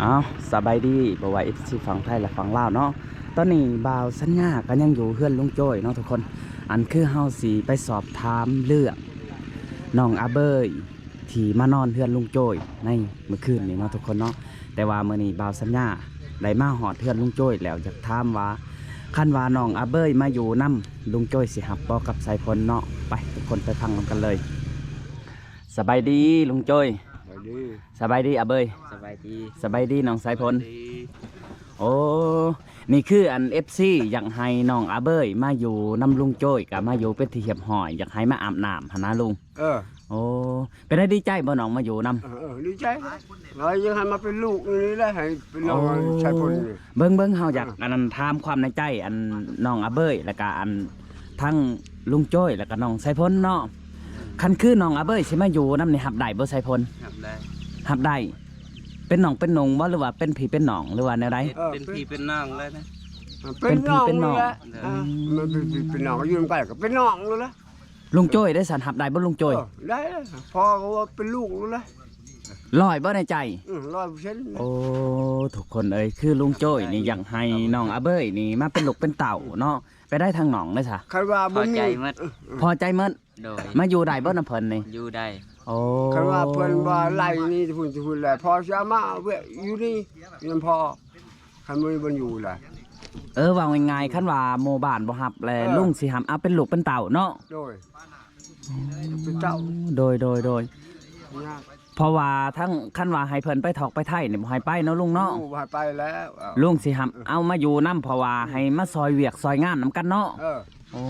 เอาสบายดีบ่ว่าFCฝั่งไทยและฝั่งลาวเนาะตอนนี้บ่าวสัญญาก็ยังอยู่เฮือนลุงโจ้ยเนาะทุกคนอันคือเฮาสิไปสอบถามเรื่องน้องอาเบยที่มานอนเฮือนลุงโจ้ยในเมื่อคืนนี้เนาะทุกคนเนาะแต่ว่ามื้อนี้บ่าวสัญญาได้มาฮอดเฮือนลุงโจ้ยแล้วอยากถามว่าคันว่าน้องอาเบยมาอยู่นำลุงโจ้ยสิรับบ่กับสายพลเนาะไปทุกคนไปฟังกันเลยสบายดีลุงโจ้ยสบายดีอาเบยสบายดีสบายดีน้องสายพลโอ้นี่คืออันFCอยากให้น้องอาเบยมาอยู่น้ำลุงโจ้ยกับมาอยู่เป็นที่เหียบหอยอยากให้มาอาบน้ำหนะลุงโอ้เป็นได้ดีใจบ่น้องมาอยู่น้ำดีใจเรายังให้มาเป็นลูกนี่แหละให้เป็นน้องชายพลเบิ้งเฮาอยากอันนั้นถามความในใจอันน้องอาเบยแล้วก็อันทั้งลุงโจ้ยแล้วก็น้องสายพลเนาะคันคือน้องอาเบยสิมาอยู่น้ำนี่หับได้บ่สายพลหับได้เป็นหนองเป็นหนงว่าหรือว่าเป็นผีเป็นหนองหรือว่าแนวใดเป็นผีเป็นน้องเลยนะเป็นผีเป็นน้องมันเป็นผีเป็นน้องอยู่กันก็เป็นน้องเลยละลุงโจ้ยได้สันหับได้บ่ลุงโจ้ยได้พอว่าเป็นลูกเลยลอยบ่ในใจ100%โอ้ทุกคนเอ้ยคือลุงโจ้ยนี่อยากให้น้องอาเบยนี่มาเป็นลูกเป็นเต่าเนาะไปได้ทางหนองเลยค่ะใครว่าพอใจมัดพอใจมัดมาอยู่ได้บ่น้ำเพลินนี่อยู่ได้โอ้ใครว่าเพิ่นว่าไล่นี่พูดแหละพอจะมาเวอยู่นี่ยังพอใครไม่บนอยู่แหละว่าง่ายๆคันว่าโมบ้านบ่ฮับแลลุงสิหำเอาเป็นลูกเป็นเต่าเนาะโดยเป็นเต่าโดยเพราะว่าทั้งคันว่าให้เพิ่นไปถอกไปไทยนี่บ่ให้ไปเนาะลุงเนาะบ่ให้ไปแล้วลุงสิหำเอามาอยู่นํเพราะว่าให้มาซอยเวียกซอยงานนํกันเนาะโอ้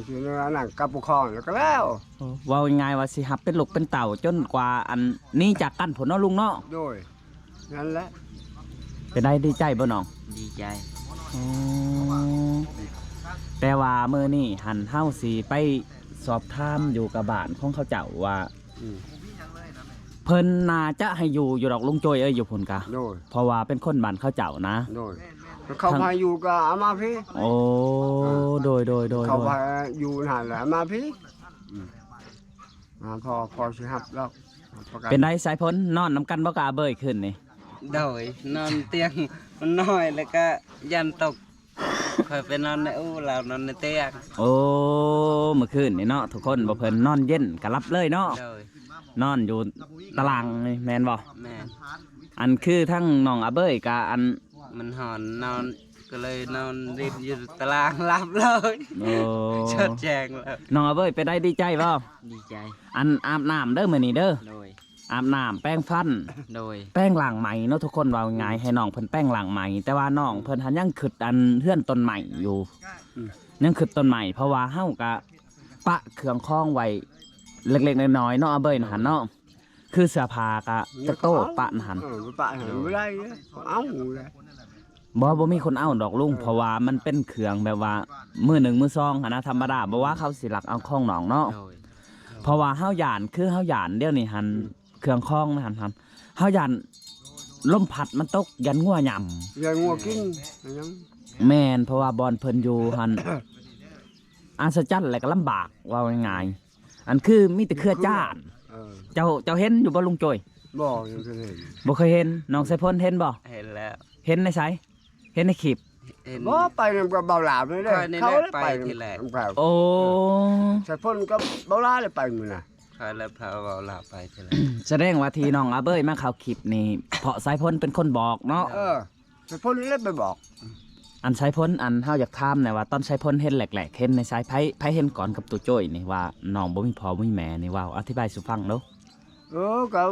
คือหนังกับปกครองแล้วก็แล้วว่าง่ายว่าสิหับเป็นลูกเป็นเต่าจนกว่าอันนี้จากกันผลเนาะลุงเนาะโดยนั่นแหละเป็นได้ดีใจบ่น้องดีใจแต่ว่ามื้อนี้หันเฮาสิไปสอบถามอยู่กับบ้านของเขาเจ้าว่าเพิ่นน่าจะให้อยู่ดอกลุงโจ้ยอยู่พุ่นกะเพราะว่าเป็นคนบ้านเขาเจ้านะเขาพาอยู่กับอามาพี่โอ้โดยเขาพาอยู่หันแหละอามาพี่พอสิครับแล้วเป็นได้สายพ้นนอนน้ำกันบ่กะเบยขึ้นนี่โดยนอนเตียงมันน้อยแล้วก็ยันตกเคยไปนอนในอู้เรานอนในเตียงโอ้เมื่อคืนนี่เนาะทุกคนบ่เพิ่นนอนเย็นก็รับเลยเนาะนอนอยู่ตารางนี่แม่นบ่แม่นอันคือทั้งน้องอาเบยกับอันมันหอนนอนก็เลยนอนริมอยู่ตารางหลับเลยโอ้เชิดแจงแล้วน้องอาเบยไปได้ดีใจบ่ดีใจอันอาบน้ำเด้อมื้อนี้เด้ออาบน้ำแป้งฟันแป้งหลังใหม่เนาะทุกคนว่าง่ายให้น้องเพิ่นแป้งหลังใหม่แต่ว่าน้องเพิ่นหันยังขึ้นอันเฮือนต้นใหม่อยู่ยังขึ้นต้นใหม่เพราะว่าเฮากะปะเครื่องคล้องไว้เล็กๆน้อยๆเนาะอาเบยหันเนาะคือเสื้อผ้ากะจะโต้ปะหันปะหันไม่ได้เอาเลยบ่มีคนเอาดอกลุงเพราะว่ามันเป็นเครื่องแบบว่ามือหนึ่งมือซองนะธรรมดาบ่ว่าเขาสิหลักเอาคล้องหนองเนาะเพราะว่าเฮาหยานคือเฮาหยานเดี๋ยวนี้หันเครื่องคล้องนะหันเฮาหยานลมพัดมันตกยันงัวหย่ำยันงัวกินแม่นเพราะว่าบอลเพิ่นอยู่หันอัศจรรย์อะไรก็ลำบากว่าง่ายอันคือมีแต่เครือจ้านเจ้าเห็นอยู่บ่ลุงโจ้ยบ่ยังเคยเห็นบ่เคยเห็นน้องสายพลเห็นบ่เห็นแล้วเห็นในไสเห็นในคลิปบ่ไปกับเบาหลาเลยเขาไปทีแรกโอ้สายพลกับเบาหลาเลยไปมื้อน่ะเขาแล้วพาเบาหลาไปทีแรกแสดงว่าที่น้องอาเบยมาเข้าคลิปนี่เพราะสายพลเป็นคนบอกเนาะสายพลเลยไปบอกอันสายพลอันเฮาอยากถามน่ะว่าตอนสายพลเห็นแหลกๆเห็นในสายไผเห็นก่อนกับตัวโจ้ยนี่ว่าน้องบ่มีพ่อบ่มีแม่นี่ว่าอธิบายสู่ฟังเนาะก็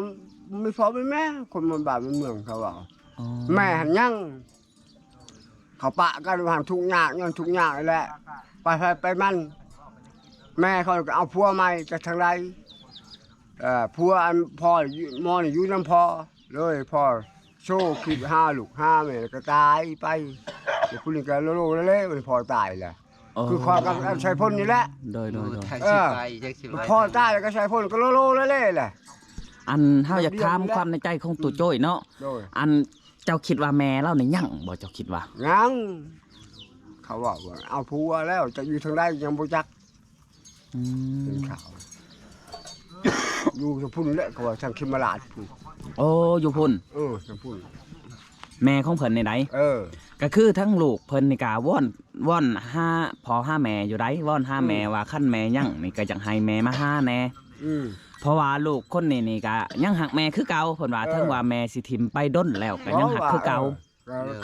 มีพ่อมีแม่คนมันบ้านมันเมืองเขาว่าแม่หันยังเขาปะกันหันทุกอย่างยังทุกอย่างแหละไปมันแม่เขาก็เอาพัวใหม่จากทางไรพัวอันพ่อมอนี่อยู่น้ำพ่อเลยพ่อโชว์คลิป5 ลูก5แม่ก็ตายไปคุณนี่ก็โลเล่มันพ่อตายแหละคือความกับชายพลนี่แหละโดยพ่อตายแล้วก็ชายพลก็โลเล่แหละอันเฮาอยากถามความในใจของตู่โจ้ยเนาะอันเจ้าคิดว่าแม่เล่าในยั่งบ่เจ้าคิดว่ายังเขาบอกว่าเอาผัวแล้วจะอยู่ทางใดยังบ่จักเป็นข่าว อยู่ทางพุ่นแหละเขาว่าทางคิมราชพุ่น โอ้อยู่พุ่น ทางพุ่น แม่ของเพิ่นในใดก็คือทั้งลูกเพิ่นนี่ก็ว่อนห้าพ่อห้าแม่อยู่ไดว่อนห้าแม่ว่าคันแม่ยังนี่ก็จังให้แม่มาหาแน่เพราะว่าลูกคนนี้นี่ก็ยังหักแม่คือเก่าเพิ่นว่าถึงว่าแม่สิทิมไปด้นแล้วก็ยังหักคือเก่า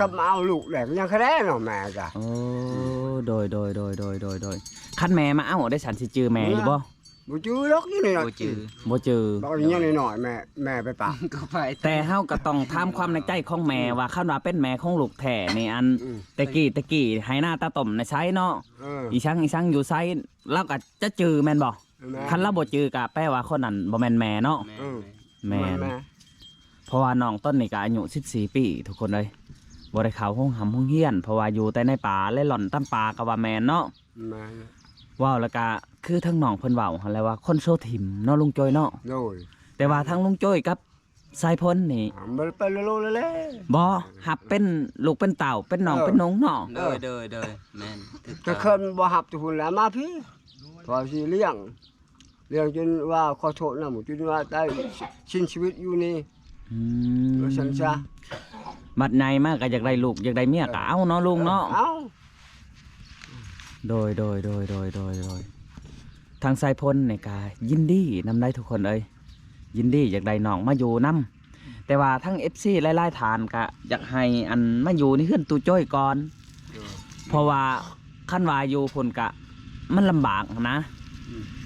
ก็มาเอาลูกแหละยังแค่ได้เนาะแม่จ้ะ โอ้โดยคันแม่มาเอ้าได้ฉันสิจื้อแม่อยู่บ่ บ่จื้อหรอกนี่หน่อย บ่จือ บ่จื้อ บอกยังหน่อยแม่ไปปะ ก็ไป แต่เฮาก็ต้องถามความในใจของแม่ว่าคันว่าเป็นแม่ของลูกแท้นี่อันตะกี้ให้หน้าตาต้มในไสเนาะอีช่างอยู่ไสเราก็จะจื้อแม่นบ่คันเราบ่จื้อก็แปลว่าคนนั้นบ่แม่นแม่เนาะแม่นเพราะว่าน้องต้นนี่ก็อายุ14ปีทุกคนเลยบ่ได้เข้าห้องเฮียนเพราะว่าอยู่แต่ในป่าเล่ร่อนตามป่าก็ว่าแม่นเนาะว้าวแล้วก็คือทั้งน้องเพิ่นเว้าหั่นแหละว่าคนโซถิ่มเนาะลุงจ้อยเนาะ โดย แต่ว่าทั้งลุงจ้อยกับสายพ้นนี่ มันไปโลเลย บ่หับเป็นลูกเป็นเต่าเป็นน้องเป็นนงเนาะ โดยแม่น แต่เคินบ่หับทุกคนแล้วมาพี่พอสิเลี้ยงจนว่าขอโทษนะหมู่จนว่าได้สิ้นชีวิตอยู่นี่ฉันซะ บัดในมากก็อยากได้ลูกอยากได้เมียก็เอาเนาะลุงเนาะ เอา โดยทางสายพ้นนี่ก็ยินดีนำได้ทุกคนเอ้ยยินดีอยากได้น้องมาอยู่นํแต่ว่าทั้ง FC หลายๆฐานก็อยากให้อันมาอยู่ในเฮือนตู้จ้อยก่อนเพราะว่าคันว่าอยู่พุ่นก็มันลำบากนะ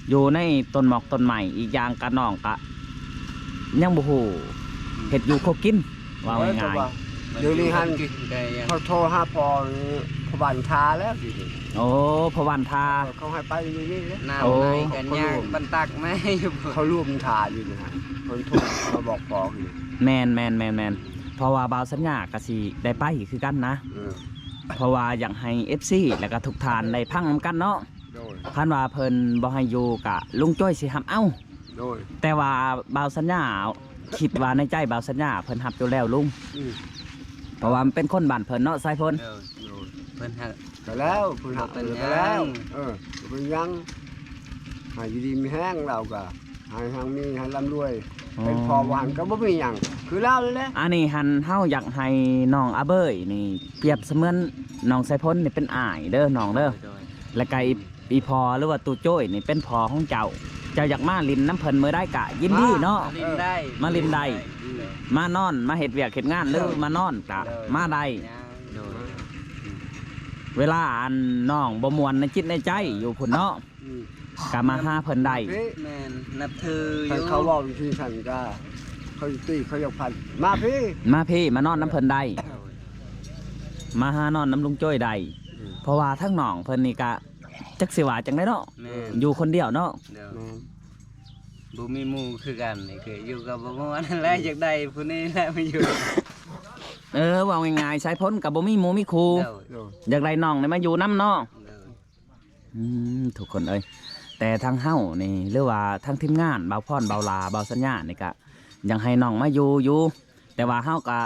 อยู่ในต้นหมอกต้นไม้อีกอย่างก็น้องก็ยังบ่ฮู้เฮ็ดอยู่คกินว่าง่ายๆ เดี๋ยวนี้หัน ก็ยัง เขาโทรหาพอบ้านทาแล้ว โอ้พวันทา เขาให้ไปอยู่นี่เลย หน้าในกันยากบันตักแม่อยู่บ่ เขาร่วมทาอยู่นะคนโทรมาบอกพออยู่ แมนเพราะว่าบาวสัญญาก็สิได้ไปคือกันนะ เพราะว่าอยากให้ FC แล้วก็ทุกทานได้พังนำกันเนาะ โดย คันว่าเพิ่นบ่ให้อยู่กะลุงจ้อยสิรับเอา โดย แต่ว่าบาวสัญญาคิดว่าในใจบาวสัญญาเพิ่นรับอยู่แล้วลุงเพราะว่ามันเป็นคนบ้านเพิ่นเนาะสายพ้น เพิ่นฮัก ก็แล้วคุณหักไปแล้วเป็นยังหายดีมีแห้งเราก็หายทางมีให้ร่ำรวยเป็นพอหวานก็บ่มีหยังคือเล่าเลยแหละ อันนี้หันเฮาอยากให้น้องอาเบยนี่เปรียบเสมือนน้องสายพ้นนี่เป็นอ้ายเด้อน้องเด้อ และไก่อีพอหรือว่าตูโจ้ยนี่เป็นพอของเจ้าอยากมาลินน้ำเพิ่นมื้อได้กะยินดีเนาะ ลินได้ มาลินได้มานอนมาเฮ็ดเวียกเฮ็ดงานหรือมานอนกะมาได้เวลาอันน้องบ่ม่วนในจิตในใจอยู่พุ่นเนาะกะมาหาเพิ่นได้ แม่นนับถืออ ท่าน ยู่ เขาบอกวิธีฉันก็เขาตีเขาอยากพันมาพี่ มาพี่มานอนน้ำเพิ่นได้มาหานอนน้ำลุงโจ้ยได้เพราะว่าทั้งน้องเพิ่นนี่กะจักสิว่าจังได๋เนาะ แม่น อยู่คนเดียวเนาะ เดี๋ยวบ่มีหมู่คือกันนี่คืออยู่กับบ่ม่วนนั่นแหละอยากได้ผู้นี้แหละมาอยู่ ว่าง่ายๆใช้พ้นกับบ่มีหมู่มีครู เดี๋ยว โดย อยากได้น้องนี่มาอยู่น้ำเนาะ เดี๋ยว ทุกคนเอ้ยแต่ทางเฮานี่หรือว่าทางทีมงานบ่าวพรบ่าวลาบ่าวสัญญานี่ก็ยังให้น้องมาอยู่แต่ว่าเฮาก็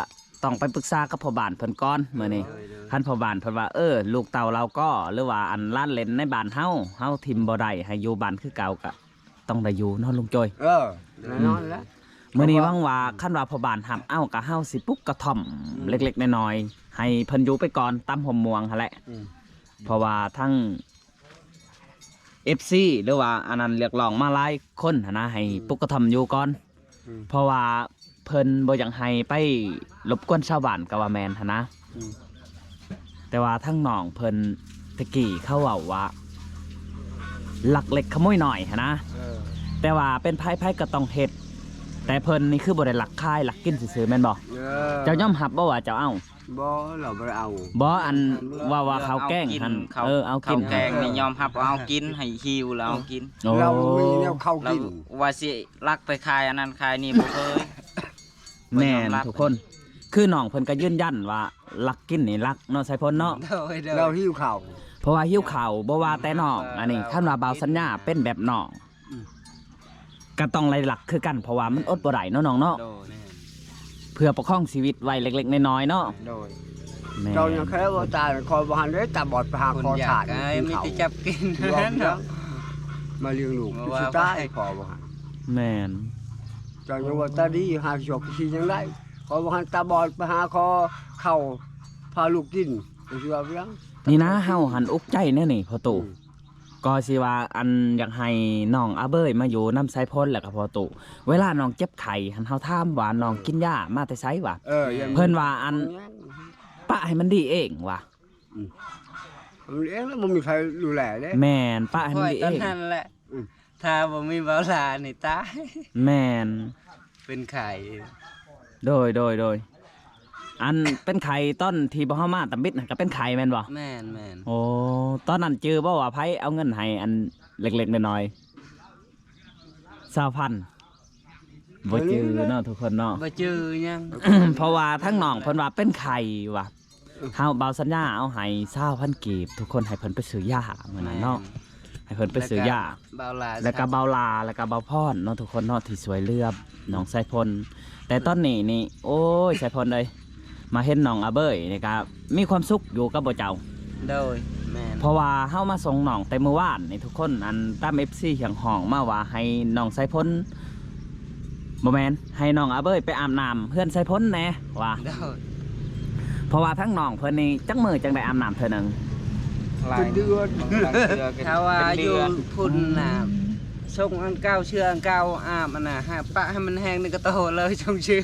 ต้องไปปรึกษากับพ่อบ้านเพิ่นก่อนมื้อนี้คันพ่อบ้านเพิ่นว่าลูกเต่าเราก็หรือว่าอันล้านเล่นในบ้านเฮาทิมบ่ได้ให้อยู่บ้านคือเก่าก็ต้องได้อยู่เนาะลุงจ้อย แน่นอนแล้ว มื้อนี้หวังว่าคันว่าพ่อบ้านหับเอาก็เฮาสิปลุกกระท่อมเล็กๆน้อยๆให้เพิ่นอยู่ไปก่อนตามห่มม่วงหั่นแหละเพราะว่าทั้ง FC หรือว่าอันนั้นเรียกร้องมาหลายคนหั้นนะให้ปลุกกระท่อมอยู่ก่อนเพราะว่าเพิ่นบ่อยากให้ไปรบกวนชาวบ้านก็ว่าแม่นหั่นนะแต่ว่าทั้งน้องเพิ่นตะกี้เขาเว้าว่าลักเล็กขโมยน้อยหั่นนะแต่ว่าเป็นไผๆก็ต้องเฮ็ดแต่เพิ่นนี่คือบ่ได้ลักคายลักกินซื่อๆแม่นบ่เจ้ายอมรับบ่ว่าเจ้าเอา บ่เราบ่เอา บ่อันว่าเขาแกล้งหั่นเอากิน แกงนี่ยอมรับเอากินให้หิวแล้วเอากิน โอ้ เรามีแนวเข้า เรา กิน ว่าสิลักไปขายอันนั้นขายนี่บ่เคย แม่นทุกคน คือน้องเพิ่นก็ยืนยันว่าลักกินนี่ลักเนาะใส่พ้นเนาะ เดี๋ยว เราหิวข้าว เพราะว่าหิวข้าวบ่ว่าแต่น้องอันนี้คันว่าบ่าวสัญญาเป็นแบบน้องก็ต้องไล่หลักคือกันเพราะว่ามันอดบ่ได้เนาะน้องเนาะ โดน เพื่อประคองชีวิตไว้เล็กๆน้อยๆเนาะ โดย แม่ เรายังแค่ว่าตายคอยบ่หันได้ตาบอดไปหา คน คอ อยา ถ่าก น ให้มี เขา แต่จับกิน รอบ นั่น เนาะ เนาะ มาเลี้ยงลูก ว่า สิตายพอบ่หัน แม่น จังว่าตาดีหาจอกสิจังได๋ขอบ่หันตาบอดไปหาคอเข้าพาลูกกินสิว่าเพียง นี่นะเฮาหันอุกใจแน่นี่พ่อตู่ก็สิว่าอันอยากให้น้องอาเบยมาอยู่น้ำไสพ้นแล้วก็พ่อตู่เวลาน้องเจ็บไข้หันเฮาถามว่าน้องกินยามาแต่ไสวะ ยัง เพิ่นว่าอันปะให้มันดีเองวะ มันเองแล้วบ่มีใครดูแลเด้ แม่นปะให้ ค่ มัน อย ดี ต เอ อน ง นั้นแหละถ้าบ่มีเบาลานี่ตาย แม่น เป็นไข่ โดยอันเป็นไข่ต้นที่บ่เฮามาตำบิดน่ะก็เป็นไข่แม่นบ่ แม่น โอ้ตอนนั้นจือบ่ว่าไผเอาเงินให้อันเล็กๆน้อยๆ20,000บ่จือเนาะทุกคนเนาะ บ่จือยัง เพราะว่าทั้งน้องเพิ่นว่าเป็นไข่ว่ะเฮาเบาสัญญาเอาให้20,000กีบทุกคนให้เพิ่นไปซื้อยามื้อนั้นเนาะให้เพิ่นไปซื้อยา เบาลา แล้วก็เบาลาแล้วก็เบาพรเนาะทุกคนเนาะที่สวยเลือบน้องสายพลแต่ตอนนี้นี่โอ้ยสายพลเลยมาเห็นน้องอาเบยนี่ก็มีความสุขอยู่กับบ่เจ้า โดยแม่น เพราะว่าเฮามาส่งน้องแต่เมื่อวานนี่ทุกคนอันตาม FC เหียงห้องมาว่าให้น้องสายพลบ่แม่นให้น้องอาเบยไปอาบน้ำเพื่อนสายพลแหน่ว่า โดย เพราะว่าทั้งน้องเพิ่นนี่จักมือจังได้อาบน้ำเทื่อหนึง เป็นเดือน ถ้าว่าอยู่พุ่นน่ะชงอันเก่าเชื่ออันเก่าอาบอันน่ะให้ปะให้มันแห้งนี่ก็โตเลยชงเชื่อ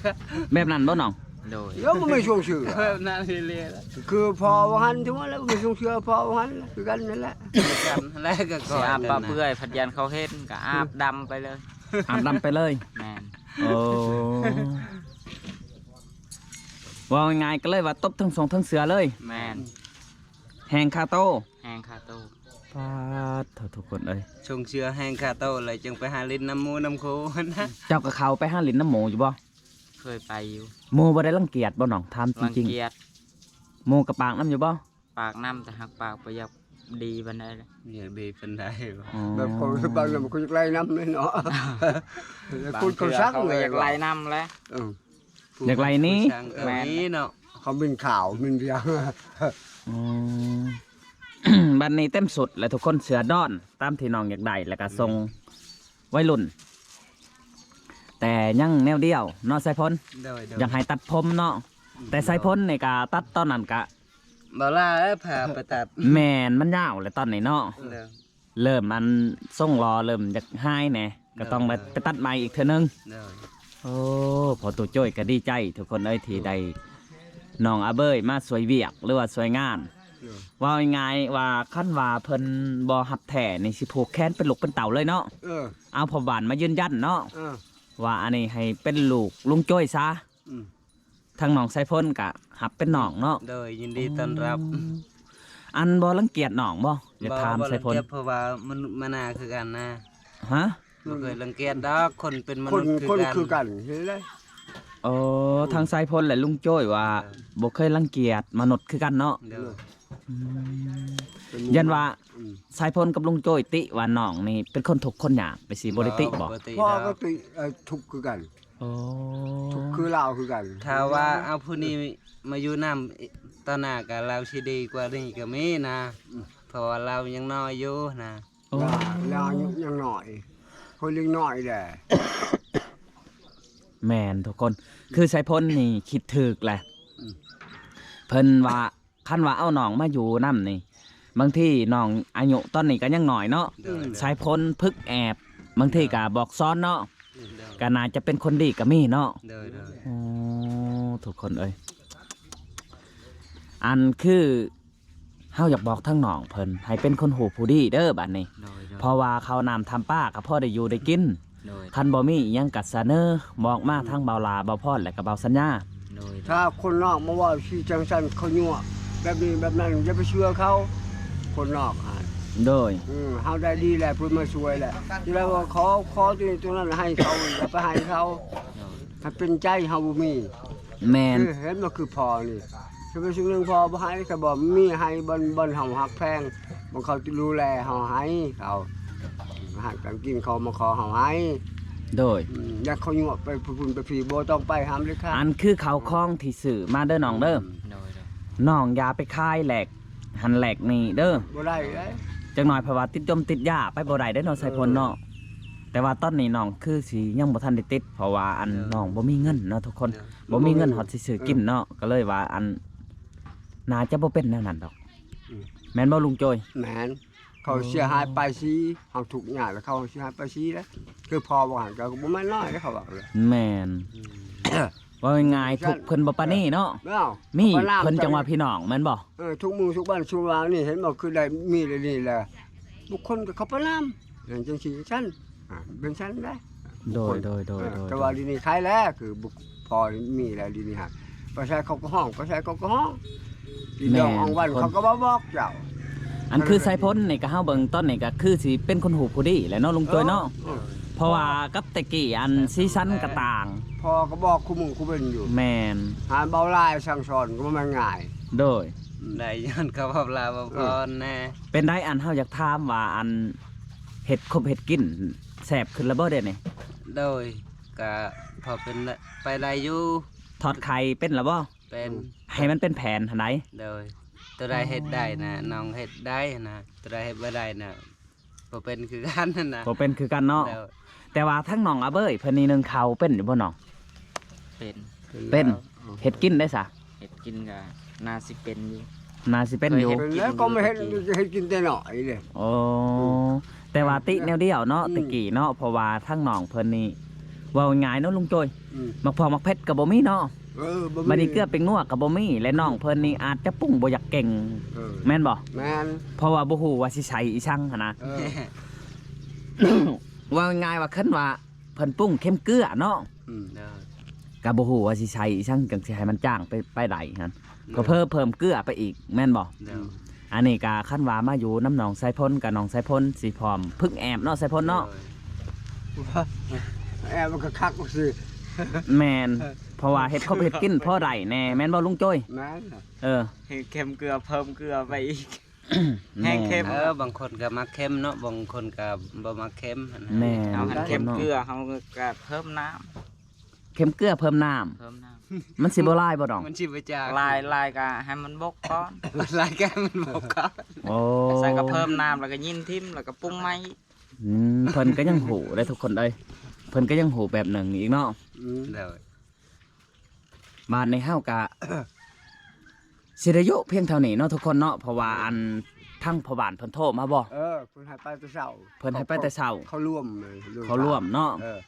แบบนั้นบ่น้อง โดย แล้วมันไม่ช่วงชื่อ แบบนั้นเรื่อยๆแล้ว คือพอว่าหันถึงว่าแล้วไม่ช่วงชื่อพอว่าหันคือกันนั่นแหละ กันแล้วก็ก่ สิ อน อาบปะเปื่อยพัดยันเขาเฮ็ดก็อาบดำไปเลย อาบน้ำไปเลย แม่น โอ้ว่าง่ายๆก็เลยว่าตบทั้งสองทั้งเสือเลย แม่น แหงคาโต แห้งคาตู้ ปาดเถอะทุกคนเอ้ย ชงเชื่อแห้งคาโตเลยจึงไปหาลิ้นน้ำมูน้ำโคนะ เจ้ากับเขาไปห้าหลินน้ำหมูอยู่บ่ เคยไปอยู่ หมูบ่ได้รังเกียจบ่น้องถามจ รัง ริง เกียจ ๆหมูกับปากน้ำอยู่บ่ ปากน้ำแต่หักปากไปยับดีบันไดเลย อยากดีเป็นได้บ่ อ๋อ แบบคนบางคนจะไล่น้ำเลยเนาะคุณเขาซัก เขา เล ก็ ย อยากไล่น้ำแล้ว อยากไรนี้ ช่างก็มีเนาะ เขาบินข่าวบินเดียว อืม บัดนี้เต็มสุดแล้วทุกคนเสือดอนตามที่น้องอยากได้แล้วก็ส่งวัยรุ่น แต่ยังแนวเดียวเนาะสายพล โดย อยากให้ตัดผมเนาะแต่สายพลนี่ก็ตัดตอนนั้นก็ บ่ลาแล้วพาไปตัด แมนมันยาวเลยตอนนี้เนาะ เด้อ เริ่มมันส่งรอเริ่มจากหายแหน่ก็ต้องไปตัดใหม่อีกเทื่อนึง เด้อ โอ้พอตู่จ้อยก็ดีใจทุกคนเอ้ยที่ได้น้องอาเบยมาสวยเวียกหรือว่าสวยงานว่าง่ายๆว่าขั้นว่าเพิ่นบ่หับแท้นี่สิผูกแขนเป็นลูกเป็นเต่าเลยเนาะ เออ เอาพ่อบ้านมายืนยันเนาะ เออ ว่าอันนี้ให้เป็นลูกลุงจ้อยซะ อืม ทางน้องไซพ่นก็หับเป็นน้องเนาะ โดยยินดีต้อนรับ อันบ่รังเกียจน้องบ่อย่าถาม บ่ ไซ รัง พ่น เกียจเพราะว่ามันมนาคือกันนะ ฮะ บ่เคยรังเกียจดอกคนเป็นม ค นุ น ษย์ คน คื คือ อ กัน กันเห็นเลย โอ้ทางไซพ่นและลุงจ้อยว่าบ่เคยรังเกียจมนุษย์คือกันเนาะ เด้อ ยันว่าไซพ่นกับลุงจ้อยติว่าน้องนี่เป็นคนถูกข์คนยากไปสิบ่ได้ติบ่ ติ พ่อ ด ก็ อก ตุยทุกข์คือกัน โอ้ ทุกข์คือเราคือกัน ถ้าว่าเอาผู้นี้มาอยู่นำตอนหน้าก็เราสิดีกว่านี้ก็มีนะเพราะว่าเรายังน้อยอยู่นะ โอ้ เรายังหน่อยคนเล็กน้อยแหละ แม่นทุกคนคือไซพ่นนี่คิดถึกแหละเพิ่นว่าคันว่าเอาน้องมาอยู่นํนี่บางทีน้องอายุตอนนี้ก็ยังน้อยเนาะ เด้อ ไซพ่นพึกแอบบางทีก็บอกซ้อนเนาะ เด้อ ก็น่าจะเป็นคนดีก็มีเนาะ เด้อเด้อ โอ้ทุกคนเอ้ยอันคือเฮาอยากบอกทั้งน้องเพิ่นให้เป็นคนหูผู้ดีเด้อบัดนี้ โดย เพราะว่าเขาวนำทำป้าก็พ่อได้อยู่ได้กิน โดย ท่านบ่มีอิหยังกัดเสนอบอกมาทั้งเบาลาเบาพอดและก็เบาสัญญา โดย ถ้าคนนอกมาว่าชีจังสันเขายั่วแบบนี้แบบนั้นอย่าไปเชื่อเขาคนนอกอ่ะ โดย เฮาได้ดีแหละเพิ่นมาช่วยแหละที่แล้วว่าขอตัวนี้ตัวนั้นให้เขาอย่าไปให้เขาถ้าเป็นใจเฮาบ่มี แมน เห็นมันคือพอนี่ถ้าเป็นสิ่งหนึงพอบ่ให้ก็บ่มีให้บ่เฮาฮักแพงบ่เขาจะดูแลเฮาให้เขาหากันกินเขามาขอเฮาให้ โดย อยากเขายั่วไปพุ่นไปผีบ่ต้องไปห้ามเลยค่ะ อันคือเขาคล้องที่สื่อมาเด้อน้องเด้อ โดย น้องอย่าไปคายแหลกหันแหลกนี่เด้อ บ่ได้เด้ จังหน่อยเพราะว่าติดจมติดยาไปบ่ได้เด้อเนาะใส่พลเนาะ แต่ว่าตอนนี้น้องคือสิยังบ่ทันได้ติดเพราะว่าอันน้องบ่มีเงินเนาะทุกคนบ่มีเงินฮอดสิซื้อกินเนาะก็เลยว่าอันน่าจะบ่เป็นแนวนั้นดอกแม่นบ่ลุงโจย แม่นเขาเสียหายไปสิเฮาทุกอย่างแล้วเขาเสียหายไปสิแล้วคือพอบ่หันก็บ่แม่นน้อยเด้อเขาบอกเลย แม่นว่าง่ายๆทุกเพิ่นบ่ปานนี้เนาะ เอ้า มี บ่ำ เพิ่นจังว่าพี่น้องแม่นบ่ ทุกมือทุกบ้านทุกวางนี่เห็นบ่คือได้มีเลยนี่แหละบุคคลก็เขาประนามอย่างจังซี่ชั้นเป็นชั้นได้ โดย แต่ว่าดีนี่ขายแล้วคือบุคพอมีแล้วดีนี่ฮะประชาเขาก็ห้องประชาเขาก็ห้องดีดองอองวันเขาก็บ่บอกเจ้า อันคือสายพ้นนี่ก็เฮาเบิ่งต้นนี่ก็คือสิเป็นคนหูผู้ดีแหละเนาะลุงโจยเนาะเพราะว่ากับตะกี้อันซีซันก็ต่าง พอก็บอกคู่มึงคู่เป็นอยู่ แม่น หาเบาลายสั่งสอนก็บ่แม่นง่าย โดย ได้ย้อนเขาบอกลาบ่พรแน่ เป็นได้อันเฮาอยากถามว่าอันเห็ดคบเห็ดกินแซ่บขึ้นแล้วบ่เด้นี่ โดยก็พอเป็นไปได้อยู่ ทอดไข่เป็นแล้วบ่ เป็น ให้มันเป็นแผนหั่นได โดยตัวใดเฮ็ดได้นะน้องเฮ็ดได้นะตัวใดเฮ็ดบ่ได้นะบ่เป็นคือกันนั่นนะ บ่เป็นคือกันเนาะ โดย แต่ว่าทั้งน้องอาเบ้ยเพิ่นนี่นึงข้าวเป็นอยู่บ่น้อง เป็น เป็นเห็ดกินได้ซะ เฮ็ดกินก็น่าสิเป็นอยู่ น่าสิเป็นอยู่ เป็นแล้วก็ไม่เห็นให้กินแต่หน่อยเลย โอ้แต่ว่าติแนวเดียวเนาะตะกี้เนาะเพราะว่าทั้งน้องเพิ่นนี่เว้าง่ายเนาะลุงโจยมักพอมักเผ็ดก็บ่มีเนาะ บ่ บัดนี้เกลือเป็นนัวก็บ่มีและน้องเพิ่นนี่อาจจะปรุงบ่อยากเก่งแม่นบ่ แม่น เพราะว่าบ่ฮู้ว่าสิใช้อีช่างหั่นนะ ว่าง่ายว่าคันว่าเพิ่นปรุงเค็มเกลือเนาะ โดย ก็บ่ฮู้ว่าสิใช้อีช่างจังสิให้มันจ้างไปได้หั่นก็เพิ่มเกลือไปอีกแม่นบ่ โดย อันนี้ก็คันว่ามาอยู่น้ำหนองไสพ้นกับหนองไสพ้นสิพร้อมพึ่งแอบเนาะไสพ้นเนาะ แอบมันก็คักสิ แม่นเพราะว่าเฮ็ดข้าวเฮ็ดกินพอได้แน่แม่นบ่ลุงโจ้ย แม่น เออ ให้เค็มเกลือเพิ่มเกลือไปอีก แห้งเค็ม บางคนก็มักเค็มเนาะบางคนก็บ่มักเค็มหั่นนะ แม่น เอาหันเค็มเกลือเขาก็เพิ่มน้ เค็มเกลือเพิ่มน้ำ ำเพิ่มน้ มันสิบ่ลายบ่ดอง มันสิไปจาก ำลายก็ให้มันบกก่อน ลายแก้มันบ่ครับ โอ้ ใส่ก็เพิ่มน้ำแล้วก็ยินทิมแล้วก็ปรุงใหม่ เพิ่นก็ยังหูได้ทุกคนเอ้ยเพิ่นก็ยังหูแบบหนึ่งอีกเนาะ โดย บ้านในเฮากะ สิได้อยู่เพียงเท่านี้เนาะทุกคนเนาะเพราะว่าอันทั้งพ่อบ้านเพิ่นโทรมาบ่ เพิ่นให้ไปแต่เช้า เพิ่นให้ไปแต่เช้า เขาร่วมเลย เขาร่วมเนาะ เออ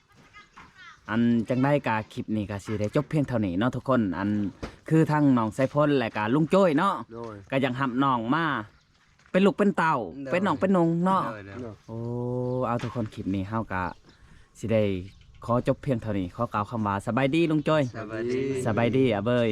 อันจังได้กาคลิปนี้ก็สิได้จบเพียงเท่านี้เนาะทุกคนอันคือทั้งน้องไซพลและก็ลุงโจ้ยเนาะ โดย ก็ยังหับน้องมาเป็นลูกเป็นเต่าเป็นน้องเป็นนงเนาะ โดยโดย โอ้เอาทุกคนคลิปนี้เฮากะสิได้ขอจบเพียงเท่านี้ขอกล่าวคำว่าสบายดีลุงโจ้ย สวัสดี สบายดีอ่ะเบย